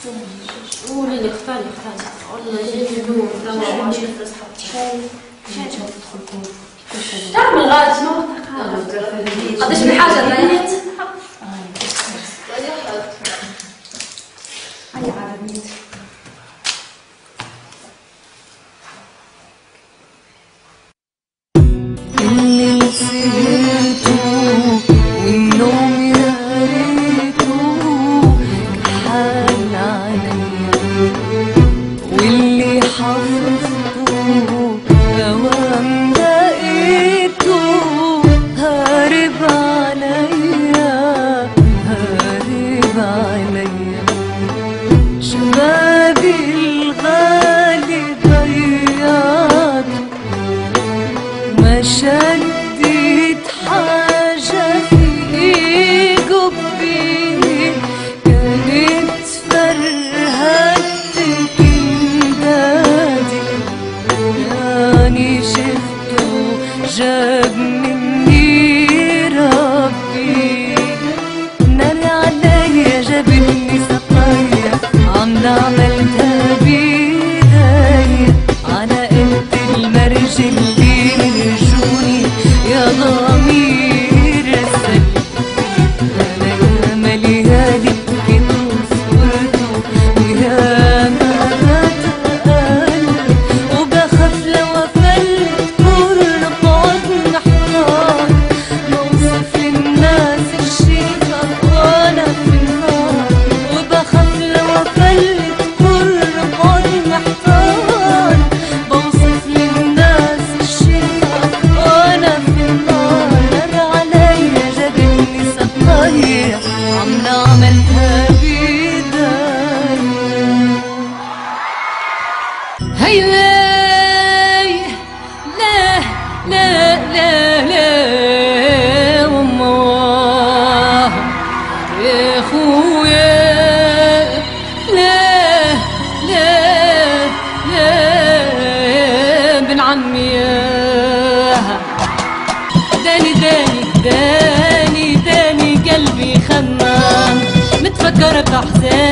قولي لي اختاري والله جيبوا دواء ماشي نفرس شاي تعمل غاد شنو قداش من حاجه ريحت هاي عربيت اللي نسيته والنوم يا ريته كحال عليا واللي حفظته اوام لقيته هارب عليا هارب عليا شبابي الغالي ضيعته ما شديت حاجة في جبي كانت فرهدت كندادي يعني شفته جاب مني ربي نار عليا جابني سقايا عم عملتها بيديا على قد المرج اللي رجوني يا ضمير السلي انا مليالي كنت صورته ويا ما بتقلب وبخاف لو افلت كل بعد محتار بوصف للناس الشيخة وانا في النار وبخاف لو افلت كل بعد محتار بوصف للناس الشيخة وانا في النار نار عليا جابني سقايا عم عملتها بيديا هيا لا لا لا لا والله يا خويا لا لا لا بن عمي داني داني داني داني قلبي خمام متفكر بأحزان